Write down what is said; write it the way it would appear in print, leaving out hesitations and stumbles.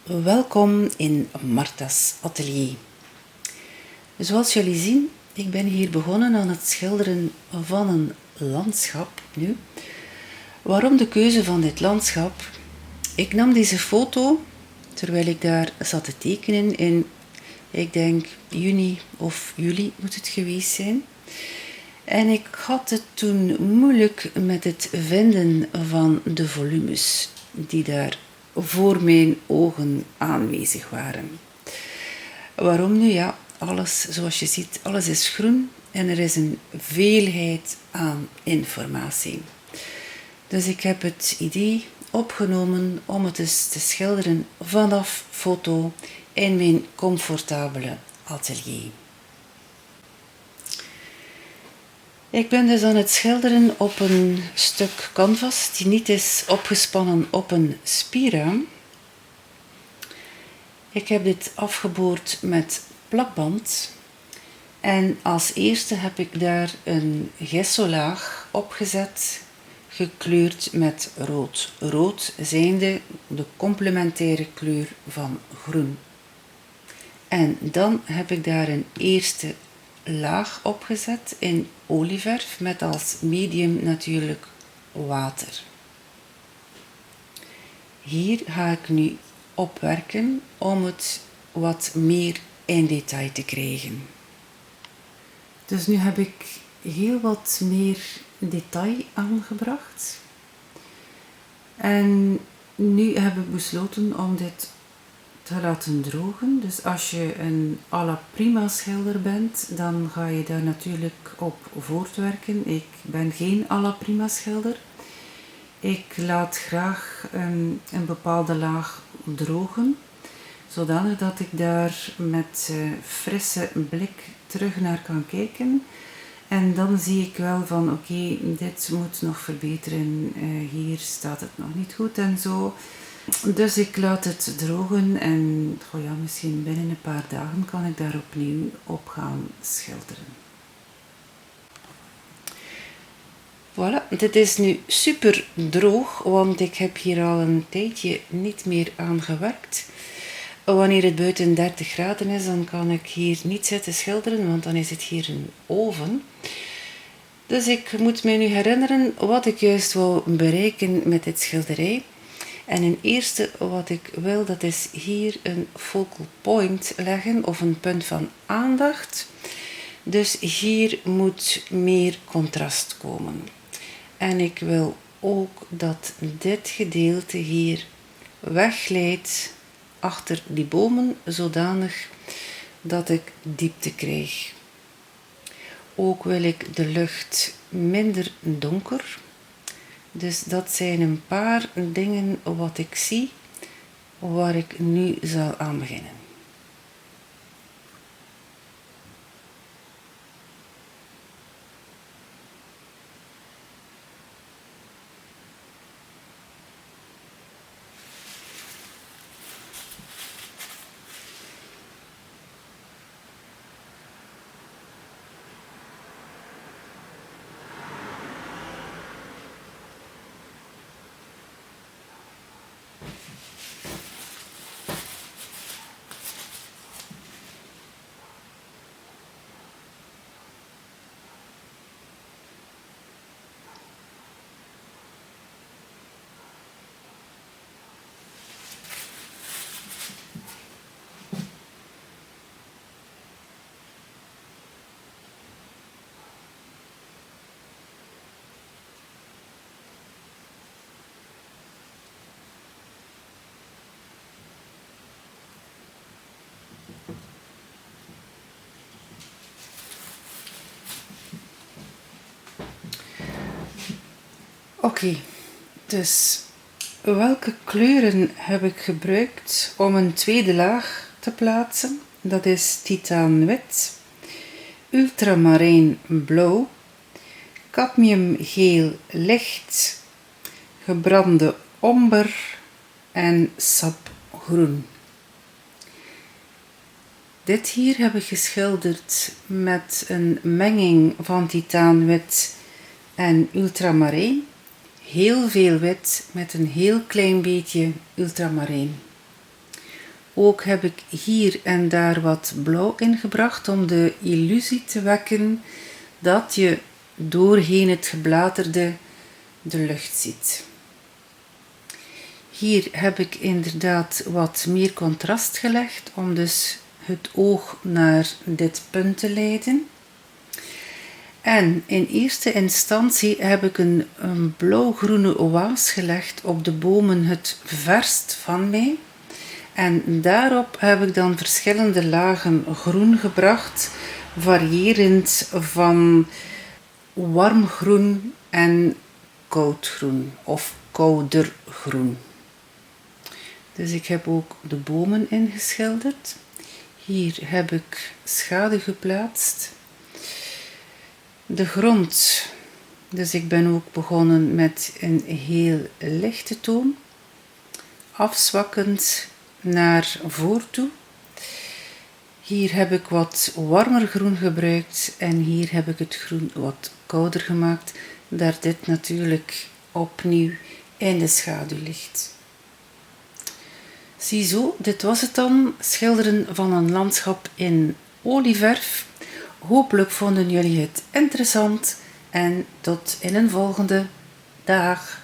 Welkom in Marta's atelier. Zoals jullie zien, ik ben hier begonnen aan het schilderen van een landschap nu. Waarom de keuze van dit landschap? Ik nam deze foto terwijl ik daar zat te tekenen in, ik denk juni of juli moet het geweest zijn. En ik had het toen moeilijk met het vinden van de volumes die daar voor mijn ogen aanwezig waren. Waarom nu? Ja, alles zoals je ziet, alles is groen en er is een veelheid aan informatie. Dus ik heb het idee opgenomen om het eens te schilderen vanaf foto in mijn comfortabele atelier. Ik ben dus aan het schilderen op een stuk canvas die niet is opgespannen op een spierraam. Ik heb dit afgeboord met plakband en als eerste heb ik daar een gessolaag opgezet, gekleurd met rood. Rood zijnde de complementaire kleur van groen. En dan heb ik daar een eerste laag opgezet in olieverf met als medium natuurlijk water. Hier ga ik nu opwerken om het wat meer in detail te krijgen. Dus nu heb ik heel wat meer detail aangebracht. En nu heb ik besloten om dit te laten drogen. Dus als je een à la prima schilder bent, dan ga je daar natuurlijk op voortwerken. Ik ben geen à la prima schilder. Ik laat graag een bepaalde laag drogen, zodanig dat ik daar met frisse blik terug naar kan kijken. En dan zie ik wel van oké, dit moet nog verbeteren, hier staat het nog niet goed en zo. Dus ik laat het drogen en misschien binnen een paar dagen kan ik daar opnieuw op gaan schilderen. Voilà, dit is nu super droog, want ik heb hier al een tijdje niet meer aan gewerkt. Wanneer het buiten 30 graden is, dan kan ik hier niet zitten schilderen, want dan is het hier een oven. Dus ik moet me nu herinneren wat ik juist wou bereiken met dit schilderij. En een eerste wat ik wil, dat is hier een focal point leggen of een punt van aandacht. Dus hier moet meer contrast komen. En ik wil ook dat dit gedeelte hier wegglijdt achter die bomen, zodanig dat ik diepte krijg. Ook wil ik de lucht minder donker. Dus dat zijn een paar dingen wat ik zie, waar ik nu zal aan beginnen. Oké, dus welke kleuren heb ik gebruikt om een tweede laag te plaatsen? Dat is titaanwit, ultramarijn blauw, cadmiumgeel licht, gebrande omber en sapgroen. Dit hier heb ik geschilderd met een menging van titaanwit en ultramarijn. Heel veel wit met een heel klein beetje ultramarijn. Ook heb ik hier en daar wat blauw ingebracht om de illusie te wekken dat je doorheen het gebladerde de lucht ziet. Hier heb ik inderdaad wat meer contrast gelegd om dus het oog naar dit punt te leiden. En in eerste instantie heb ik een blauw-groene oase gelegd op de bomen het verst van mij. En daarop heb ik dan verschillende lagen groen gebracht, variërend van warm groen en koud groen of kouder groen. Dus ik heb ook de bomen ingeschilderd. Hier heb ik schaduw geplaatst. De grond, dus ik ben ook begonnen met een heel lichte toon, afzwakkend naar voren toe. Hier heb ik wat warmer groen gebruikt en hier heb ik het groen wat kouder gemaakt, daar dit natuurlijk opnieuw in de schaduw ligt. Ziezo, dit was het dan, schilderen van een landschap in olieverf. Hopelijk vonden jullie het interessant en tot in een volgende. Dag!